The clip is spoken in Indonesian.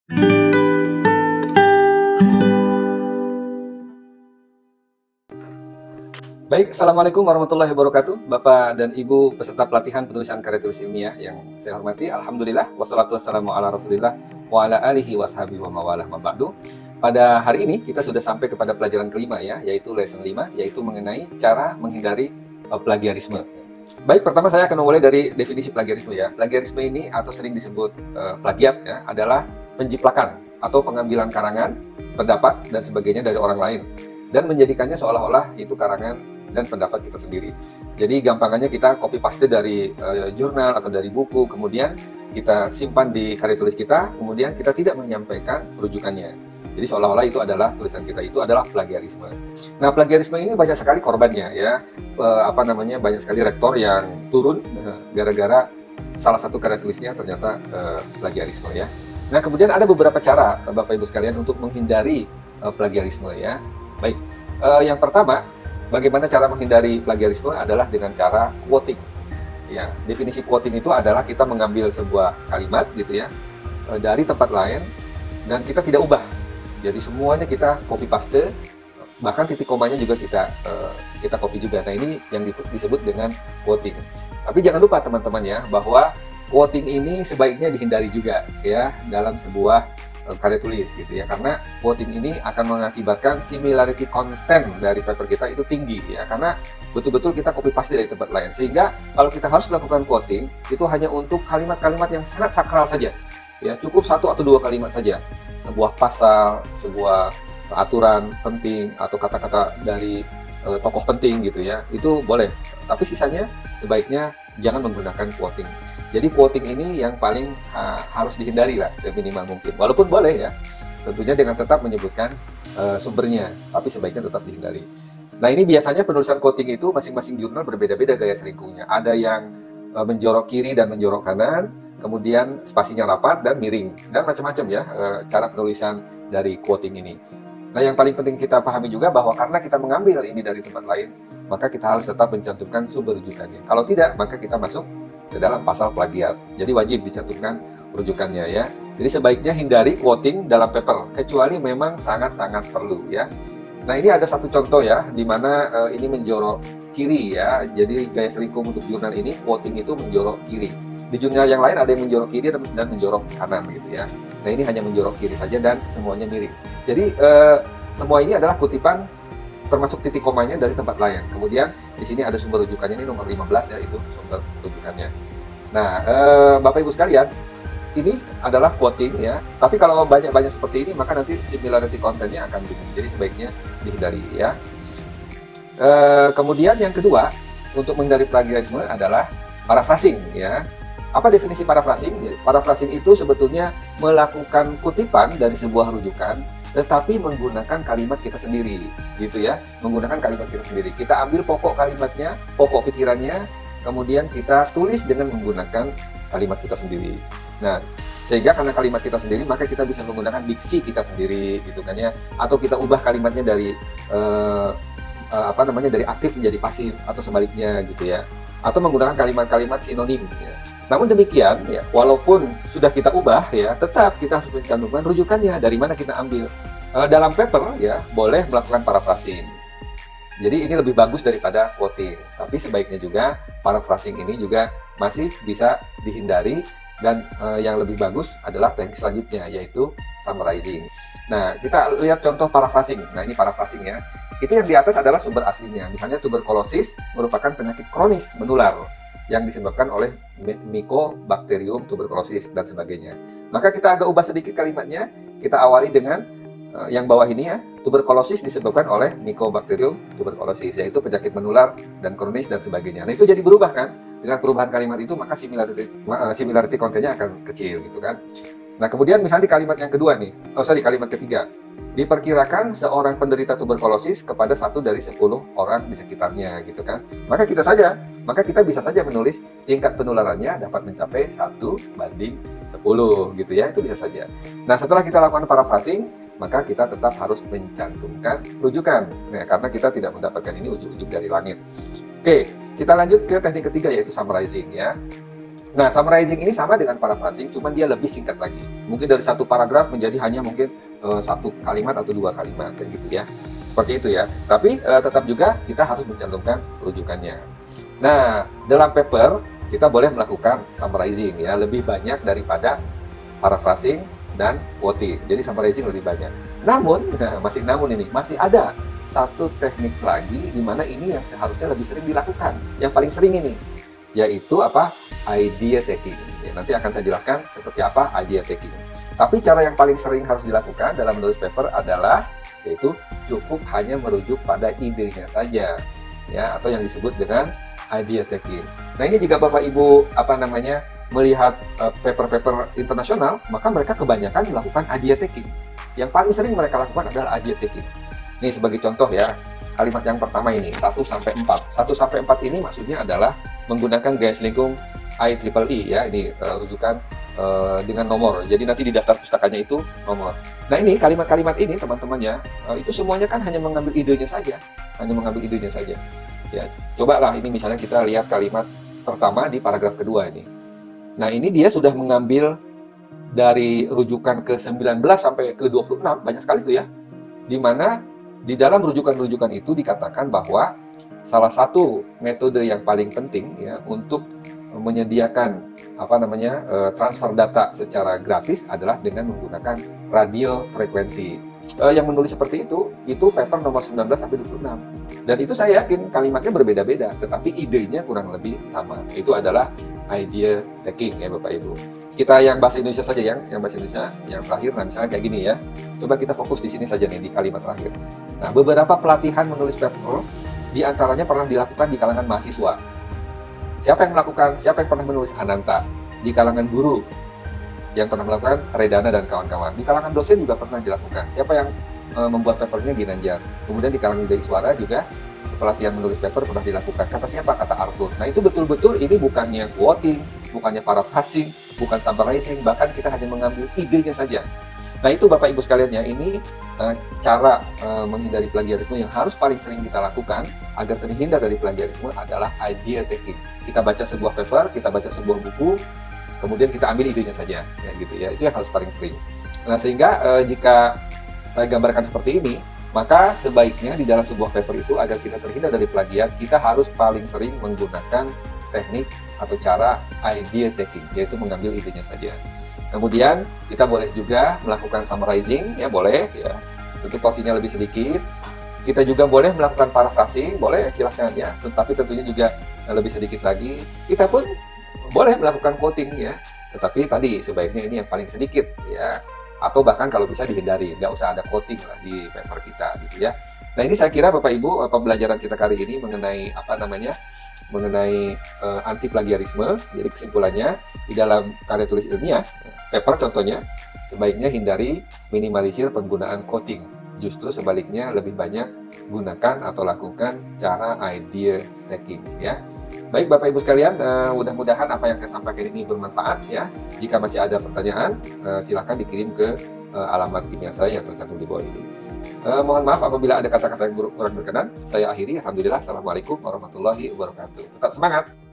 Baik, Assalamualaikum warahmatullahi wabarakatuh, Bapak dan Ibu peserta pelatihan penulisan karya tulis ilmiah yang saya hormati. Alhamdulillah, wassalatu wassalamu ala rasulillah, wa ala alihi washabihi wa mawalah maba'du. Pada hari ini kita sudah sampai kepada pelajaran kelima ya, yaitu lesson 5, yaitu mengenai cara menghindari plagiarisme. Baik, pertama saya akan memulai dari definisi plagiarisme ya. Plagiarisme ini atau sering disebut plagiat ya, adalah penjiplakan atau pengambilan karangan, pendapat, dan sebagainya dari orang lain dan menjadikannya seolah-olah itu karangan dan pendapat kita sendiri. Jadi gampangannya kita copy paste dari jurnal atau dari buku, kemudian kita simpan di karya tulis kita, kemudian kita tidak menyampaikan rujukannya. Jadi seolah-olah itu adalah tulisan kita, itu adalah plagiarisme. Nah, plagiarisme ini banyak sekali korbannya ya. Banyak sekali rektor yang turun gara-gara salah satu karya tulisnya ternyata plagiarisme ya. Nah, kemudian ada beberapa cara Bapak Ibu sekalian untuk menghindari plagiarisme ya. Baik, yang pertama, bagaimana cara menghindari plagiarisme adalah dengan cara quoting. Ya, definisi quoting itu adalah kita mengambil sebuah kalimat gitu ya dari tempat lain dan kita tidak ubah. Jadi semuanya kita copy paste, bahkan titik komanya juga kita copy juga. Nah, ini yang disebut dengan quoting. Tapi jangan lupa teman-teman ya, bahwa quoting ini sebaiknya dihindari juga ya dalam sebuah karya tulis gitu ya, karena quoting ini akan mengakibatkan similarity content dari paper kita itu tinggi ya, karena betul-betul kita copy paste dari tempat lain, sehingga kalau kita harus melakukan quoting itu hanya untuk kalimat-kalimat yang sangat sakral saja ya, cukup satu atau dua kalimat saja, sebuah pasal, sebuah aturan penting atau kata-kata dari tokoh penting gitu ya, itu boleh, tapi sisanya sebaiknya jangan menggunakan quoting. Jadi quoting ini yang paling harus dihindari lah seminimal mungkin. Walaupun boleh ya, tentunya dengan tetap menyebutkan sumbernya, tapi sebaiknya tetap dihindari. Nah, ini biasanya penulisan quoting itu masing-masing jurnal berbeda-beda gaya selingkuhnya. Ada yang menjorok kiri dan menjorok kanan, kemudian spasinya rapat dan miring, dan macam-macam ya cara penulisan dari quoting ini. Nah, yang paling penting kita pahami juga bahwa karena kita mengambil ini dari tempat lain, maka kita harus tetap mencantumkan sumber rujukannya. Kalau tidak, maka kita masuk ke dalam pasal plagiat. Jadi wajib dicantumkan rujukannya ya. Jadi sebaiknya hindari quoting dalam paper, kecuali memang sangat-sangat perlu ya. Nah, ini ada satu contoh ya, di mana ini menjorok kiri ya. Jadi gaya selingkuh untuk jurnal ini, quoting itu menjorok kiri. Di jurnal yang lain ada yang menjorok kiri dan menjorok kanan gitu ya. Nah, ini hanya menjorok kiri saja dan semuanya miring. Jadi semua ini adalah kutipan termasuk titik komanya dari tempat lain. Kemudian di sini ada sumber rujukannya, ini nomor 15 ya, itu sumber rujukannya. Nah, Bapak Ibu sekalian, ini adalah quoting ya. Tapi kalau banyak-banyak seperti ini, maka nanti similarity content-nya akan bingung. Jadi sebaiknya dihindari ya. Kemudian yang kedua, untuk menghindari plagiarisme adalah paraphrasing ya. Apa definisi paraphrasing? Paraphrasing itu sebetulnya melakukan kutipan dari sebuah rujukan, tetapi menggunakan kalimat kita sendiri, gitu ya. Menggunakan kalimat kita sendiri. Kita ambil pokok kalimatnya, pokok pikirannya, kemudian kita tulis dengan menggunakan kalimat kita sendiri. Nah, sehingga karena kalimat kita sendiri, maka kita bisa menggunakan diksi kita sendiri, gitu kan ya. Atau kita ubah kalimatnya dari dari aktif menjadi pasif atau sebaliknya, gitu ya. Atau menggunakan kalimat-kalimat sinonim. Ya. Namun demikian, ya, walaupun sudah kita ubah, ya, tetap kita harus mencantumkan rujukannya dari mana kita ambil. Dalam paper, ya, boleh melakukan paraphrasing. Jadi ini lebih bagus daripada quoting. Tapi sebaiknya juga paraphrasing ini juga masih bisa dihindari, dan yang lebih bagus adalah teknik selanjutnya, yaitu summarizing. Nah, kita lihat contoh paraphrasing. Nah, ini paraphrasing ya. Itu yang di atas adalah sumber aslinya. Misalnya tuberkulosis merupakan penyakit kronis menular yang disebabkan oleh Mycobacterium tuberculosis dan sebagainya. Maka kita agak ubah sedikit kalimatnya, kita awali dengan yang bawah ini ya, tuberkulosis disebabkan oleh Mycobacterium tuberculosis, yaitu penyakit menular dan kronis dan sebagainya. Nah, itu jadi berubah kan? Dengan perubahan kalimat itu, maka similarity content-nya akan kecil gitu kan. Nah, kemudian misalnya di kalimat yang kedua nih, di kalimat ketiga, diperkirakan seorang penderita tuberkulosis kepada 1 dari 10 orang di sekitarnya gitu kan. Maka kita bisa saja menulis tingkat penularannya dapat mencapai 1/10 gitu ya, itu bisa saja. Nah, setelah kita lakukan paraphrasing, maka kita tetap harus mencantumkan rujukan. Nah, karena kita tidak mendapatkan ini ujug-ujug dari langit. Oke, kita lanjut ke teknik ketiga, yaitu summarizing ya. Nah, summarizing ini sama dengan paraphrasing, cuman dia lebih singkat lagi. Mungkin dari satu paragraf menjadi hanya mungkin satu kalimat atau dua kalimat kayak gitu ya. Seperti itu ya. Tapi tetap juga kita harus mencantumkan rujukannya. Nah, dalam paper kita boleh melakukan summarizing ya, lebih banyak daripada paraphrasing dan quoting. Jadi summarizing lebih banyak. Namun, masih ada satu teknik lagi di mana ini yang seharusnya lebih sering dilakukan. Yang paling sering ini yaitu apa? Idea taking. Ya, nanti akan saya jelaskan seperti apa idea taking. Tapi cara yang paling sering harus dilakukan dalam menulis paper adalah yaitu cukup hanya merujuk pada idenya saja, ya, atau yang disebut dengan idea taking. Nah, ini jika Bapak Ibu melihat paper-paper internasional, maka mereka kebanyakan melakukan idea taking. Yang paling sering mereka lakukan adalah idea taking. Ini sebagai contoh ya, kalimat yang pertama ini 1-4. 1-4 ini maksudnya adalah menggunakan gaya selingkung IEEE ya, ini rujukan dengan nomor. Jadi nanti di daftar pustakanya itu nomor. Nah, ini kalimat-kalimat ini teman-temannya itu semuanya kan hanya mengambil idenya saja, Ya, cobalah ini misalnya kita lihat kalimat pertama di paragraf kedua ini. Nah, ini dia sudah mengambil dari rujukan ke 19 sampai ke 26, banyak sekali tuh ya. Di mana di dalam rujukan-rujukan itu dikatakan bahwa salah satu metode yang paling penting ya untuk menyediakan transfer data secara gratis adalah dengan menggunakan radio frekuensi. Yang menulis seperti itu paper nomor 19 sampai 26. Dan itu saya yakin kalimatnya berbeda-beda, tetapi idenya kurang lebih sama. Itu adalah idea taking ya Bapak Ibu. Kita yang bahasa Indonesia saja yang bahasa Indonesia yang terakhir, nah misalnya kayak gini ya. Coba kita fokus di sini saja nih di kalimat terakhir. Nah, beberapa pelatihan menulis paper di antaranya pernah dilakukan di kalangan mahasiswa. Siapa yang melakukan? Siapa yang pernah menulis? Ananta. Di kalangan guru yang pernah melakukan Redana dan kawan-kawan. Di kalangan dosen juga pernah dilakukan. Siapa yang membuat papernya? Ginanjar. Kemudian di kalangan Widya Iswara juga pelatihan menulis paper pernah dilakukan. Kata siapa? Kata Arthur. Nah, itu betul-betul ini bukannya quoting, bukannya paraphrasing, bukan summarizing, bahkan kita hanya mengambil idenya saja. Nah, itu Bapak Ibu sekalian ya, ini cara menghindari plagiarisme yang harus paling sering kita lakukan agar terhindar dari plagiarisme adalah idea taking. Kita baca sebuah paper, kita baca sebuah buku, kemudian kita ambil idenya saja, ya gitu ya. Itu yang harus paling sering. Nah, sehingga jika saya gambarkan seperti ini, maka sebaiknya di dalam sebuah paper itu agar kita terhindar dari plagiat, kita harus paling sering menggunakan teknik atau cara idea taking, yaitu mengambil idenya saja. Kemudian kita boleh juga melakukan summarizing, ya boleh ya. Tentu porsinya lebih sedikit. Kita juga boleh melakukan paraphrasing, boleh silahkan ya. Tetapi tentunya juga lebih sedikit lagi. Kita pun boleh melakukan quoting ya. Tetapi tadi sebaiknya ini yang paling sedikit ya. Atau bahkan kalau bisa dihindari, nggak usah ada quoting lah di paper kita gitu ya. Nah, ini saya kira Bapak Ibu pembelajaran kita kali ini mengenai anti plagiarisme. Jadi kesimpulannya di dalam karya tulis ilmiah, paper contohnya, sebaiknya hindari minimalisir penggunaan quoting. Justru sebaliknya lebih banyak gunakan atau lakukan cara idea taking ya. Baik Bapak Ibu sekalian, mudah-mudahan apa yang saya sampaikan ini bermanfaat ya. Jika masih ada pertanyaan, silakan dikirim ke alamat email saya yang tercantum di bawah ini. Mohon maaf apabila ada kata-kata yang kurang berkenan. Saya akhiri. Alhamdulillah. Assalamualaikum warahmatullahi wabarakatuh. Tetap semangat!